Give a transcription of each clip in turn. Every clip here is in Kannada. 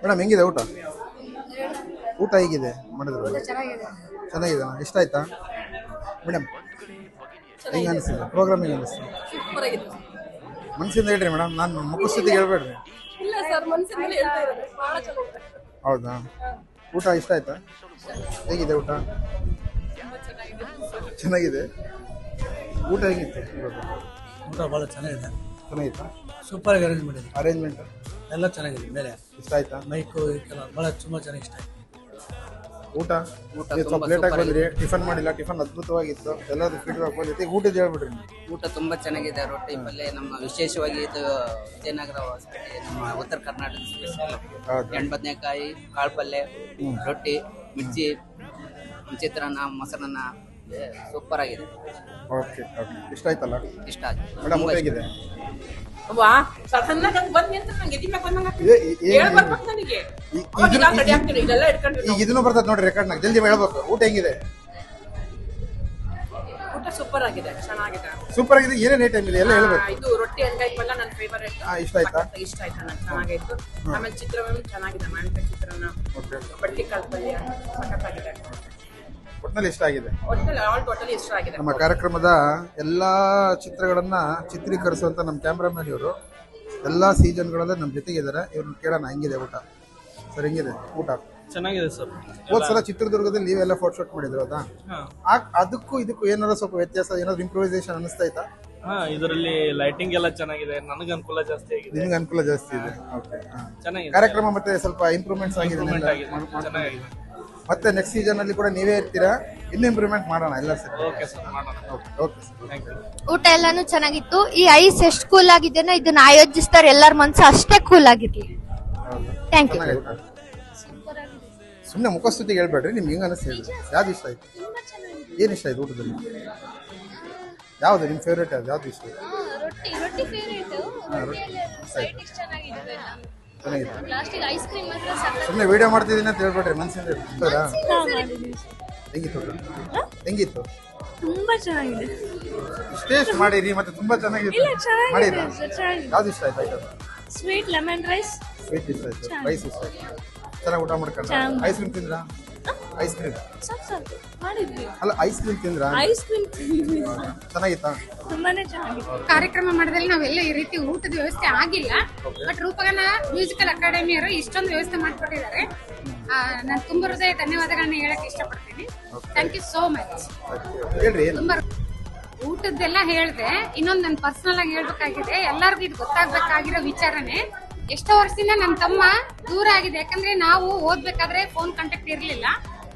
ಮೇಡಮ್ ಹೆಂಗಿದೆ ಊಟ? ಊಟ ಹೇಗಿದೆ ಮಾಡಿದ್ರು? ಚೆನ್ನಾಗಿದೆ. ಇಷ್ಟ ಆಯ್ತಾ ಮೇಡಮ್? ಹೆಂಗೆ ಅನಿಸ್ತಿದೆ ಪ್ರೋಗ್ರಾಮ್? ಹೆಂಗೆ ಅನಿಸ್ತಿದೆ? ಮನಸ್ಸಿಂದ ಹೇಳ್ರಿ ಮೇಡಮ್, ನಾನು ಮುಖಸ್ಥಿತಿಗೆ ಹೇಳ್ಬೇಡ್ರಿ. ಹೌದಾ? ಊಟ ಇಷ್ಟ ಆಯ್ತಾ? ಹೇಗಿದೆ ಊಟ? ಚೆನ್ನಾಗಿದೆ. ಊಟ ಹೇಗಿತ್ತು? ಊಟ ಭಾಳ ಚೆನ್ನಾಗಿದೆ. ಚೆನ್ನಾಗಿತ್ತಾ? ಸೂಪರ್ ಆಗಿ ಅರೇಂಜ್ ಮಾಡಿದ್ರು. ಅರೇಂಜ್ಮೆಂಟ್ ಎಲ್ಲ ಚೆನ್ನಾಗಿದೆ. ಮೇಲೆ ಇಷ್ಟ ಆಯ್ತಾ? ಮೈಕು ಇದೆಲ್ಲ ಭಾಳ ತುಂಬ ಚೆನ್ನಾಗಿ ಇಷ್ಟ ಆಯ್ತು. ಊಟ ಸ್ವಲ್ಪ ಲೇಟಾಗಿ ಬಂದ್ರಿ, ಟಿಫನ್ ಮಾಡಿಲ್ಲ. ಟಿಫನ್ ಅದ್ಭುತವಾಗಿತ್ತು. ಎಲ್ಲರೂ ಫೀಡ್ಬ್ಯಾಕ್ ಬಂದಿತ್ತು. ಊಟದ ಹೇಳ್ಬಿಡ್ರಿ. ಊಟ ತುಂಬಾ ಚೆನ್ನಾಗಿದೆ. ರೊಟ್ಟಿ ಪಲ್ಯ ನಮ್ಮ ವಿಶೇಷವಾಗಿ ಇದು ವಿಜಯನಗರ ನಮ್ಮ ಉತ್ತರ ಕರ್ನಾಟಕ ಸ್ಪೆಷಲ್. ಎಣ್ಣೆ ಬದನೆಕಾಯಿ, ಕಾಳು ಪಲ್ಯ, ರೊಟ್ಟಿ, ಮಿರ್ಚಿ, ಚಿತ್ರಾನ್ನ, ಮೊಸರನ್ನ ಸೂಪರ್ ಆಗಿದೆ. Okay okay. ಇಷ್ಟ ಆಯ್ತಲ್ಲ? ಇಷ್ಟ ಆಯ್ತು ಮೇಡಮ್. ಊಟ ಹೇಗಿದೆ? ಈಗ ಇದನ್ನು ಬರ್ತದೆ ನೋಡಿ ರೆಕಾರ್ಡ್ನಾಗ, ಜಲ್ದಿ ಹೇಳ್ಬೇಕು. ಊಟ ಹೆಂಗಿದೆ? ಊಟ ಸೂಪರ್ ಆಗಿದೆ, ಚೆನ್ನಾಗಿದೆ. ಸೂಪರ್ ಆಗಿದೆ. ಏನೇನು ಐಟಮ್ ಇದೆ ಎಲ್ಲ ಹೇಳ್ಬೇಕು. ಇದು ರೊಟ್ಟಿ ಎಣ್ಗಾಯಿ ಪಲ್ಯ ನನ್ನ ಫೇವರೇಟ್. ಇಷ್ಟ ಆಯ್ತಾ? ಇಷ್ಟ ಆಯ್ತಾ? ನನಗೆ ಚೆನ್ನಾಗಿತ್ತು. ಆಮೇಲೆ ಚಿತ್ರಾನ್ನ ಚೆನ್ನಾಗಿದೆ. ಮಾವಿನಕಾಯಿ ಚಿತ್ರಾನ್ನ, ಬಡ್ಲಿಕಾಳು ಪಲ್ಯ ಸಖತ್ತಾಗಿದೆ. ಒಟ್ಟಿನಲ್ಲಿ ಇಷ್ಟ ಆಗಿದೆ. ಟೋಟಲಿ ಇಷ್ಟ ಆಗಿದೆ. ನಮ್ಮ ಕಾರ್ಯಕ್ರಮದ ಎಲ್ಲಾ ಚಿತ್ರಗಳನ್ನ ಚಿತ್ರೀಕರಿಸುವಂತ ನಮ್ಮ ಕ್ಯಾಮ್ರಾಮನ್ ಇವರು ಎಲ್ಲಾ ಸೀಸನ್ಗಳಲ್ಲೇ ನಮ್ಮ ಜೊತೆಗಿದ್ದಾರೆ. ಇವ್ರನ್ನ ಕೇಳೋಣ ಹೆಂಗಿದೆ ಊಟ. ಸರ್ ಹೆಂಗಿದೆ ಊಟ? ಚೆನ್ನಾಗಿದೆ ಸರ್. ಹೋದ್ಸಲ ಚಿತ್ರದುರ್ಗದಲ್ಲಿ ನೀವೆಲ್ಲ ಫೋಟೋ ಶೂಟ್ ಮಾಡಿದ್ರು ಹೌದಾ? ಅದಕ್ಕೂ ಇದಕ್ಕೂ ಏನಾದ್ರು ಸ್ವಲ್ಪ ವ್ಯತ್ಯಾಸ, ಏನಾದ್ರು ಇಂಪ್ರೂವೈಸೇಷನ್ ಅನಿಸ್ತಾ ಇತ್ತಾ? ಇದರಲ್ಲಿ ಲೈಟಿಂಗ್ ಎಲ್ಲ ಚೆನ್ನಾಗಿದೆ. ನನಗೆ ಅನುಕೂಲ ಜಾಸ್ತಿ ಆಗಿದೆ. ನಿಮ್ಗೆ ಅನುಕೂಲ ಜಾಸ್ತಿ ಇದೆ. ಓಕೆ. ಚೆನ್ನಾಗಿದೆ ಕಾರ್ಯಕ್ರಮ ಮತ್ತೆ ಸ್ವಲ್ಪ ಇಂಪ್ರೂವ್ಮೆಂಟ್ಸ್ ಆಗಿದೆ. ಚೆನ್ನಾಗಿದೆ. ಮತ್ತೆ ನೆಕ್ಸ್ಟ್ ಸೀಸನ್ ಅಲ್ಲಿ ಕೂಡ ನೀವೇ ಇರ್ತೀರಾ? ಇನ್ನೂ ಇಂಪ್ರೂವ್ಮೆಂಟ್ ಮಾಡೋಣ ಎಲ್ಲ ಸರಿ. ಓಕೆ ಸರ್, ಮಾಡೋಣ. Okay sir, thank you. ಊಟ ಎಲ್ಲಾನು ಚೆನ್ನಾಗಿತ್ತು. ಈ ಐಸ್ ಎಷ್ಟು ಕೂಲ್ ಆಗಿದೆನೋ ಇದನ್ನ ಆಯೋಜಿಸ್ತಾರೆ ಎಲ್ಲರ ಮನ್ಸು ಅಷ್ಟೇ ಕೂಲ್ ಆಗಿರ್ಲಿ. Thank you. ಸುಮ್ಮನೆ ಮುಖಸ್ತುತಿಗೆ ಹೇಳ್ಬೇಡ್ರಿ. ನಿಮ್ಗೆ ಹೆಂಗ ಅನಿಸ್ತಾ? ಯಾವ್ದು ಇಷ್ಟ ಆಯ್ತು? ಏನ್ ಇಷ್ಟ ಆಯ್ತು ಊಟದಲ್ಲಿ? ಯಾವ್ದು ನಿಮ್ ಫೇವ್ರೇಟ್? ಯಾವ್ದು ಇಷ್ಟ ಆಯ್ತು? ಸುಮ್ಮನೆ ವಿಡಿಯೋ ಮಾಡ್ತಿದ್ದೀನಿ ಅಂತ ಹೇಳ್ಬೇಡ್ರಿ. ಮನ್ಸಿಂದ ಇರ್ತಾರಾ? ಹೆಂಗಿತ್ತು? ಹೆಂಗಿತ್ತು? ತುಂಬಾ ಚೆನ್ನಾಗಿದೆ. ಟೇಸ್ಟ್ ಮಾಡಿರಿ ಮತ್ತೆ ತುಂಬಾ ಚೆನ್ನಾಗಿತ್ತು ಮಾಡಿರ. ಯಾವ್ದು ಇಷ್ಟ ಆಯ್ತು item? Sweet lemon rice. Sweet ಇಷ್ಟ ಆಯ್ತು. ರೈಸ್ ಇಷ್ಟ ಆಯ್ತು. ಚೆನ್ನಾಗಿ ಊಟ ಮಾಡ್ಕೊಂಡ್ರ? ಐಸ್ ಕ್ರೀಮ್ ತಿಂದ್ರಾ? ಐಸ್ ಕ್ರೀಮ್ ಅಲ್ಲ, ಐಸ್ ಕ್ರೀಮ್ ತಿಂದ್ರಾ? ಐಸ್ ಕ್ರೀಮ್ ಚೆನ್ನಾಗಿತ್ತಾ? ತುಂಬಾನೇ ಚೆನ್ನಾಗಿತ್ತು. ಕಾರ್ಯಕ್ರಮ ಮಾಡಿದಲ್ಲಿ ನಾವೆಲ್ಲ ಈ ರೀತಿ ಊಟದ ವ್ಯವಸ್ಥೆ ಆಗಿಲ್ಲ. ಬಟ್ ರೂಪಗಾನ ಮ್ಯೂಸಿಕಲ್ ಅಕಾಡೆಮಿಯವರು ಇಷ್ಟೊಂದು ವ್ಯವಸ್ಥೆ ಮಾಡಿಕೊಟ್ಟಿದ್ದಾರೆ. ನಾನು ತುಂಬಾ ಹೃದಯ ಧನ್ಯವಾದಗಳನ್ನ ಹೇಳಕ್ ಇಷ್ಟಪಡ್ತೀನಿ. Thank you so much. ತುಂಬಾ ಊಟದ್ದೆಲ್ಲ ಹೇಳ್ದೆ. ಇನ್ನೊಂದು ನನ್ನ ಪರ್ಸನಲ್ ಆಗಿ ಹೇಳ್ಬೇಕಾಗಿದೆ, ಎಲ್ಲರಿಗೂ ಇದು ಗೊತ್ತಾಗ್ಬೇಕಾಗಿರೋ ವಿಚಾರನೆ. ಎಷ್ಟೋ ವರ್ಷದಿಂದ ನನ್ನ ತಮ್ಮ ದೂರ ಆಗಿದೆ. ಯಾಕಂದ್ರೆ ನಾವು ಓದ್ಬೇಕಾದ್ರೆ ಫೋನ್ ಕಾಂಟ್ಯಾಕ್ಟ್ ಇರ್ಲಿಲ್ಲ.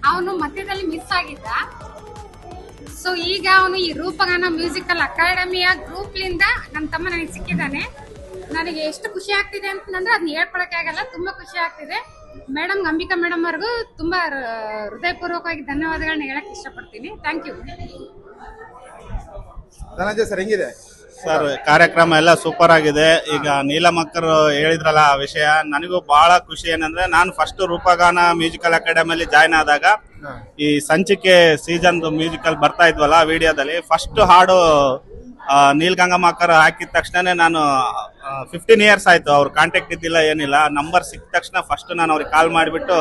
ಅವನು ಮಧ್ಯದಲ್ಲಿ ಮಿಸ್ ಆಗಿದ್ದ. ಸೊ ಈಗ ಅವನು ಈ ರೂಪಗಾನ ಮ್ಯೂಸಿಕಲ್ ಅಕಾಡೆಮಿಯ ಗ್ರೂಪ್ ಲಿಂದ ನನ್ನ ತಮ್ಮ ನನಗೆ ಸಿಕ್ಕಿದ್ದಾನೆ. ನನಗೆ ಎಷ್ಟು ಖುಷಿ ಆಗ್ತಿದೆ ಅಂತಂದ್ರೆ ಅದನ್ನ ಹೇಳ್ಕೊಳಕ್ಕೆ ಆಗಲ್ಲ. ತುಂಬಾ ಖುಷಿ ಆಗ್ತಿದೆ. ಮೇಡಮ್, ಅಂಬಿಕಾ ಮೇಡಮ್ ಅವ್ರಿಗೂ ತುಂಬಾ ಹೃದಯಪೂರ್ವಕವಾಗಿ ಧನ್ಯವಾದಗಳನ್ನ ಹೇಳಕ್ ಇಷ್ಟಪಡ್ತೀನಿ. Thank you. ಧನಂಜಯ ಸರ್ ಹೆಂಗಿದೆ ಸರ್? ಕಾರ್ಯಕ್ರಮ ಎಲ್ಲ ಸೂಪರ್ ಆಗಿದೆ. ಈಗ ನೀಲಮಕ್ಕರು ಹೇಳಿದ್ರಲ್ಲ ಆ ವಿಷಯ, ನನಗೂ ಬಹಳ ಖುಷಿ. ಏನಂದ್ರೆ ನಾನು ಫಸ್ಟ್ ರೂಪಗಾನ ಮ್ಯೂಸಿಕಲ್ ಅಕಾಡೆಮಿಯಲ್ಲಿ ಜಾಯ್ನ್ ಆದಾಗ ಈ ಸಂಚಿಕೆ ಸೀಸನ್ ಮ್ಯೂಸಿಕಲ್ ಬರ್ತಾ ಇದ್ವಲ್ಲ, ವಿಡಿಯೋದಲ್ಲಿ ಫಸ್ಟ್ ಹಾಡು ನೀಲ್ಗಂಗಮ್ಮಕ್ಕರ್ ಹಾಕಿದ ತಕ್ಷಣ ನಾನು 15 ಇಯರ್ಸ್ ಆಯ್ತು, ಅವ್ರ ಕಾಂಟ್ಯಾಕ್ಟ್ ಇದ್ದಿಲ್ಲ, ಏನಿಲ್ಲ. ನಂಬರ್ ಸಿಕ್ಕ ತಕ್ಷಣ ಫಸ್ಟ್ ನಾನು ಅವ್ರಿಗೆ ಕಾಲ್ ಮಾಡಿಬಿಟ್ಟು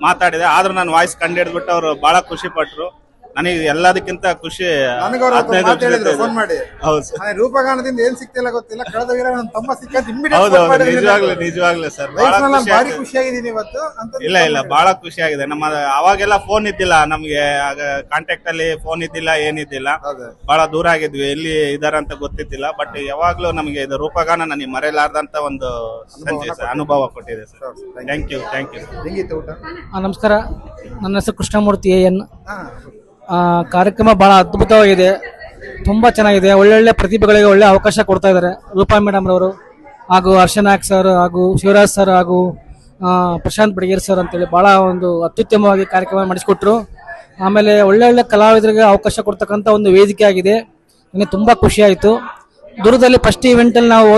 ಮಾತಾಡಿದೆ. ಆದ್ರೂ ನಾನು ವಾಯ್ಸ್ ಕಂಡಿಡ್ಬಿಟ್ಟು ಅವರು ಬಹಳ ಖುಷಿ ಪಟ್ರು. ನನಗೆ ಎಲ್ಲದಕ್ಕಿಂತ ಖುಷಿ ಫೋನ್ ಮಾಡಿ. ಹೌದು, ರೂಪಗಾನದಿಂದ ಏನ್ ಸಿಕ್ತಿಲ್ಲ ಗೊತ್ತಿಲ್ಲ. ಕಳೆದ ನನ್ನ ತಮ್ಮ ಸಿಕ್ಕ ನಿಜವಾಗ್ಲೂ ಸರ್ ಭಾರಿ ಖುಷಿಯಾಗಿದ್ದೀನಿ ಇವತ್ತು. ಇಲ್ಲ ಬಹಳ ಖುಷಿಯಾಗಿದೆ. ನಮ್ಮ ಅವಾಗೆಲ್ಲ ಫೋನ್ ಇದ್ದಿಲ್ಲ ನಮ್ಗೆ, ಕಾಂಟ್ಯಾಕ್ಟ್ ಅಲ್ಲಿ ಫೋನ್ ಇದ್ದಿಲ್ಲ, ಏನಿದ್ದಿಲ್ಲ. ಬಹಳ ದೂರ ಆಗಿದ್ವಿ, ಎಲ್ಲಿ ಇದಾರೆ ಅಂತ ಗೊತ್ತಿದ್ದಿಲ್ಲ. ಬಟ್ ಯಾವಾಗ್ಲೂ ನಮಗೆ ಇದು ರೂಪಗಾನ ನನಗೆ ಮರೆಯಲಾರ್ದಂತ ಒಂದು ಅನುಭವ ಕೊಟ್ಟಿದೆ ಸರ್. Thank you. ಹೆಂಗಿತ್ತು ಊಟ? ನಮಸ್ಕಾರ, ನನ್ನ ಹೆಸರು ಕೃಷ್ಣಮೂರ್ತಿ ಎನ್. ಕಾರ್ಯಕ್ರಮ ಬಹಳ ಅದ್ಭುತವಾಗಿದೆ, ತುಂಬಾ ಚೆನ್ನಾಗಿದೆ. ಒಳ್ಳೊಳ್ಳೆ ಪ್ರತಿಭೆಗಳಿಗೆ ಒಳ್ಳೆ ಅವಕಾಶ ಕೊಡ್ತಾ ಇದ್ದಾರೆ ರೂಪಾ ಮೇಡಮ್ ರವರು, ಹಾಗೂ ಹರ್ಷನಾಯಕ್ ಸರ್, ಹಾಗೂ ಶಿವರಾಜ್ ಸರ್, ಹಾಗೂ ಪ್ರಶಾಂತ್ ಬಡಗೇರ್ ಸರ್ ಅಂತೇಳಿ ಬಹಳ ಒಂದು ಅತ್ಯುತ್ತಮವಾಗಿ ಕಾರ್ಯಕ್ರಮ ಮಾಡಿಸಿಕೊಟ್ರು. ಆಮೇಲೆ ಒಳ್ಳೊಳ್ಳೆ ಕಲಾವಿದರಿಗೆ ಅವಕಾಶ ಕೊಡ್ತಕ್ಕಂಥ ಒಂದು ವೇದಿಕೆ ಆಗಿದೆ. ನನಗೆ ತುಂಬಾ ಖುಷಿ ಆಯಿತು. ದೂರದಲ್ಲಿ ಫಸ್ಟ್ ಇವೆಂಟ್ ಅಲ್ಲಿ ನಾವು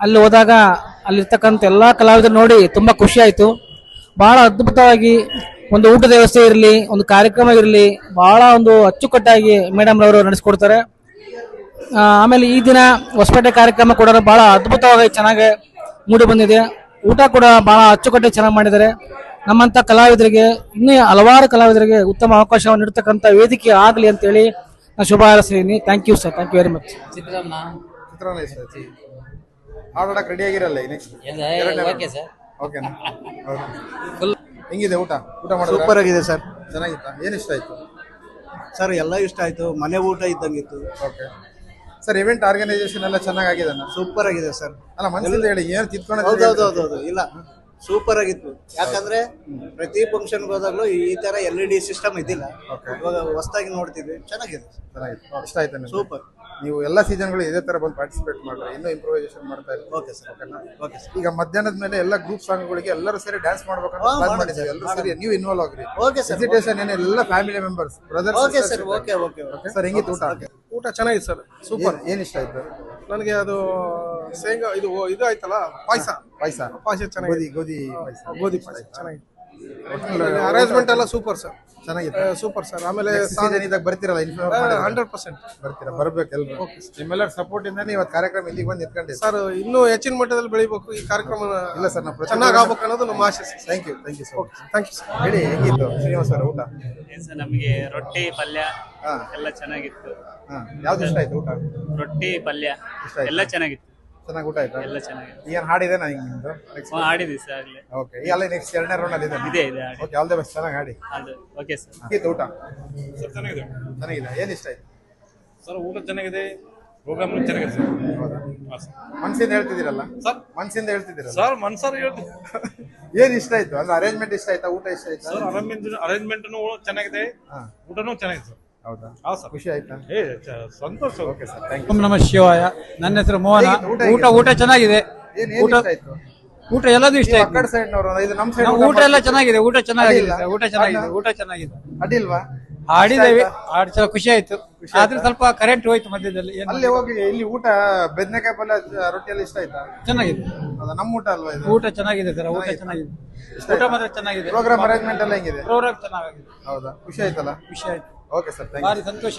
ಅಲ್ಲಿ ಹೋದಾಗ ಅಲ್ಲಿರ್ತಕ್ಕಂಥ ಎಲ್ಲಾ ಕಲಾವಿದರು ನೋಡಿ ತುಂಬಾ ಖುಷಿ ಆಯಿತು. ಬಹಳ ಅದ್ಭುತವಾಗಿ ಒಂದು ಊಟದ ವ್ಯವಸ್ಥೆ ಇರಲಿ, ಒಂದು ಕಾರ್ಯಕ್ರಮ ಇರಲಿ, ಬಹಳ ಒಂದು ಅಚ್ಚುಕಟ್ಟಾಗಿ ಮೇಡಮ್ ರವರು ನಡೆಸ್ಕೊಡ್ತಾರೆ. ಆಮೇಲೆ ಈ ದಿನ ಹೊಸಪೇಟೆ ಕಾರ್ಯಕ್ರಮ ಕೂಡ ಬಹಳ ಅದ್ಭುತವಾಗಿ ಚೆನ್ನಾಗಿ ಮೂಡಿ ಬಂದಿದೆ. ಊಟ ಕೂಡ ಬಹಳ ಅಚ್ಚುಕಟ್ಟಾಗಿ ಚೆನ್ನಾಗಿ ಮಾಡಿದ್ದಾರೆ. ನಮ್ಮಂತ ಕಲಾವಿದರಿಗೆ ಇನ್ನೂ ಹಲವಾರು ಕಲಾವಿದರಿಗೆ ಉತ್ತಮ ಅವಕಾಶವನ್ನು ನೀಡತಕ್ಕಂಥ ವೇದಿಕೆ ಆಗಲಿ ಅಂತೇಳಿ ನಾನು ಶುಭ ಹಾರೈಸ್ತೀನಿ. Thank you sir, thank you very much. Chitranna ಇಷ್ಟ ಆಯ್ತು. ಆಡೋಡಕ್ಕೆ ರೆಡಿ ಆಗಿರಲ್ಲ ಈ ನೆಕ್ಸ್ಟ್ ಓಕೆನಾ? ಹೆಂಗಿದೆ ಊಟ ಮಾಡಿದ್ರೆ? ಸೂಪರ್ ಆಗಿದೆ ಸರ್. ಚೆನ್ನಾಗಿತ್ತಾ? ಏನು ಇಷ್ಟ ಆಯ್ತು ಸರ್ ಎಲ್ಲ ಇಷ್ಟ ಆಯ್ತು, ಮನೆ ಊಟ ಇದ್ದಂಗಿತ್ತು. ಓಕೆ ಸರ್, ಇವೆಂಟ್ ಆರ್ಗನೈಸೇಷನ್ ಎಲ್ಲ ಚೆನ್ನಾಗಿದೆ. ಸೂಪರ್ ಆಗಿದೆ ಸರ್. ಅಲ್ಲ ಮನಸ್ಸಿಂದ ಹೇಳಿ, ಏನು ತಿತ್ಕೊಂಡು ಹೌದೌದೌದು, ಇಲ್ಲ ಸೂಪರ್ ಆಗಿತ್ತು. ಯಾಕಂದ್ರೆ ಪ್ರತಿ ಫಂಕ್ಷನ್ ಹೋದಾಗ್ಲೂ ಈ ತರ LED ಸಿಸ್ಟಮ್ ಇದ್ದಿಲ್ಲ. ಇವಾಗ ಹೊಸದಾಗಿ ನೋಡ್ತಿದ್ವಿ, ಚೆನ್ನಾಗಿದೆ. ಚೆನ್ನಾಗಿತ್ತು, ಇಷ್ಟ ಆಯ್ತು ನಿಮ್ಗೆ? ಸೂಪರ್. ನೀವು ಎಲ್ಲ ಸೀಸನ್ಗಳು ಇದೇ ತರ ಬಂದು ಪಾರ್ಟಿಸಿಪೇಟ್ ಮಾಡ್ರಿ, ಇನ್ನೂ ಇಂಪ್ರೂವೈಸೇಷನ್ ಮಾಡ್ತಾ ಇದ್ದೀವಿ. Okay sir, okay sir. ಈಗ ಮಧ್ಯಾಹ್ನದ ಮೇಲೆ ಎಲ್ಲ ಗ್ರೂಪ್ ಸಾಂಗ್ಗಳಿಗೆ ಎಲ್ಲರೂ ಸೇರಿ ಡ್ಯಾನ್ಸ್ ಮಾಡ್ಬೇಕಂತ ಪ್ಲಾನ್ ಮಾಡಿದ್ದೀವಿ. ಎಲ್ಲರೂ ಸೇರಿ ನೀವು ಇನ್ವಾಲ್ವ್ ಆಗ್ರಿ. Okay sir. ಹೆಸಿಟೇಷನ್ ಏನೇ, ಎಲ್ಲ family members, brothers. Okay sir, okay okay okay sir, ಹೆಂಗಿತ್ತು ಊಟ? ಊಟ ಚೆನ್ನಾಗಿತ್ತು ಸರ್, ಸೂಪರ್. ಏನು ಇಷ್ಟ ಆಯ್ತು ನನಗೆ ಅದು ಶೇಂಗಾ ಇದು ಆಯ್ತಲ್ಲ, ಪಾಯಸ ಚೆನ್ನಾಗಿ, ಗೋಧಿ ಪಾಯಸ ಚೆನ್ನಾಗಿತ್ತು. ಅರೇಂಜ್ಮೆಂಟ್ ಎಲ್ಲ ಸೂಪರ್ ಸರ್, ಚೆನ್ನಾಗಿತ್ತು. Super sir. ಆಮೇಲೆ ಇದಾಗ ಬರ್ತಿರಲ್ಲ, 100% ಬರ್ಬೇಕು ಎಲ್ರು. ನಿಮ್ಮೆಲ್ಲರ ಸಪೋರ್ಟ್ ಇಂದಾನೆ ಇವತ್ತು ಕಾರ್ಯಕ್ರಮ ಇಲ್ಲಿಗೆ ಬಂದು ನಿಂತ್ಕೊಂಡಿದ್ದೀವಿ ಸರ್. ಇನ್ನೂ ಹೆಚ್ಚಿನ ಮಟ್ಟದಲ್ಲಿ ಬೆಳಿಬೇಕು ಈ ಕಾರ್ಯಕ್ರಮ. ಇಲ್ಲ ಸರ್, ನಾವು ಚೆನ್ನಾಗಿ ಆಗ್ಬೇಕು ಅನ್ನೋದು ನಮ್ಮ ಆಶೆ. Thank you so much. Thank you sir. ಹೇಳಿ, ಹೆಂಗಿತ್ತು ಶ್ರೀನಿವಾಸ್ ಸರ್ ಊಟ? ನಮಗೆ ರೊಟ್ಟಿ ಪಲ್ಯ ಎಲ್ಲ ಚೆನ್ನಾಗಿತ್ತು. ಯಾವ್ದು ಇಷ್ಟ ಆಯ್ತು ಊಟ? ರೊಟ್ಟಿ ಪಲ್ಯ ಎಲ್ಲ ಚೆನ್ನಾಗಿತ್ತು. ಚೆನ್ನಾಗಿ ಊಟ ಆಯ್ತಾ? ಎಲ್ಲ ಚೆನ್ನಾಗಿತ್ತು. ಏನು ಹಾಡಿದೆ ನಾನು ನಿಮ್ದು? ಆಡಿದ್ವಿ ಸರ್ ಆಗಲೇ. ಓಕೆ, ಈಗ ಅಲ್ಲೇ ನೆಕ್ಸ್ಟ್ 2ನೇ ರೌಂಡ್ ಅಲ್ಲಿ ಇದೆ. Okay, all the best. ಚೆನ್ನಾಗಿ ಹಾಡಿ. Okay sir. ಹೇಗಿತ್ತು ಊಟ? ಚೆನ್ನಾಗಿದೆ. ಏನು ಇಷ್ಟ ಆಯ್ತು ಸರ್? ಊಟ ಚೆನ್ನಾಗಿದೆ, ಪ್ರೋಗ್ರಾಮ್ ಚೆನ್ನಾಗಿದೆ ಸರ್. ಹೌದಾ? ಮನ್ಸಿಂದ ಹೇಳ್ತಿದ್ದೀರಲ್ಲ ಸರ್? ಮನ್ಸಿಂದ ಹೇಳ್ತಿದ್ದೀರಲ್ಲ ಸರ್ ಮನ್ಸರ್ ಹೇಳ್ತೀನಿ. ಏನ್ ಇಷ್ಟ ಆಯ್ತು? ಅಂದ್ರೆ ಅರೇಂಜ್ಮೆಂಟ್ ಇಷ್ಟ ಆಯ್ತಾ, ಊಟ ಇಷ್ಟ ಆಯ್ತಾ? ಸರ್ ಅರೇಂಜ್ಮೆಂಟ್ ಚೆನ್ನಾಗಿದೆ, ಊಟನೂ ಚೆನ್ನಾಗಿದೆ ಸರ್. ಹೌದಾ? ಸರ್, ಖುಷಿ ಆಯ್ತಾ? ಸಂತೋಷ. Okay sir, thank you. ಓಂ ನಮಃ ಶಿವಾಯ. ನನ್ನ ಹೆಸರು ಮೋಹನ. ಊಟ ಚೆನ್ನಾಗಿದೆ. ಏನ್ ಇಷ್ಟ ಆಯ್ತು? ಊಟ ಎಲ್ಲದೂ ಇಷ್ಟ ಆ ಆಯ್ತು. ಕಡೆ ಸೈಡ್ನವರು, ಇದು ನಮ್ಮ ಸೈಡ್ ಊಟ ಎಲ್ಲ ಚೆನ್ನಾಗಿದೆ. ಊಟ ಚೆನ್ನಾಗಿದೆ. ಅಡ್ಡಿಲ್ವಾ? ಆಡಿದ್ದೇವೆ, ಖುಷಿ ಆಯ್ತು. ಆದ್ರೆ ಸ್ವಲ್ಪ ಕರೆಂಟ್ ಹೋಯ್ತು ಮಧ್ಯದಲ್ಲಿ. ಅಲ್ಲಿ ಹೋಗಿ ಇಲ್ಲಿ ಊಟ ಬದನೆಕಾಯಿ ಪಲ್ಯ ರೊಟ್ಟಿಯಲ್ಲಿ ಇಷ್ಟ ಆಯ್ತಾ? ಚೆನ್ನಾಗಿದೆ. ಹೌದಾ? ನಮ್ಮ ಊಟ ಅಲ್ವಾ ಇದು? ಊಟ ಚೆನ್ನಾಗಿದೆ ಸರ್, ಊಟ ಚೆನ್ನಾಗಿದೆ. ಊಟ ಮಾತ್ರ ಚೆನ್ನಾಗಿದೆ. ಪ್ರೋಗ್ರಾಮ್ ಅರೇಂಜ್ಮೆಂಟ್ ಎಲ್ಲ ಹೆಂಗಿದೆ? ಪ್ರೋಗ್ರಾಮ್ ಚೆನ್ನಾಗಿದೆ. ಹೌದಾ? ಖುಷಿ ಆಯ್ತಲ್ಲ? ಖುಷಿ ಆಯ್ತು. Okay sir, thank you. ಭಾರಿ ಸಂತೋಷ.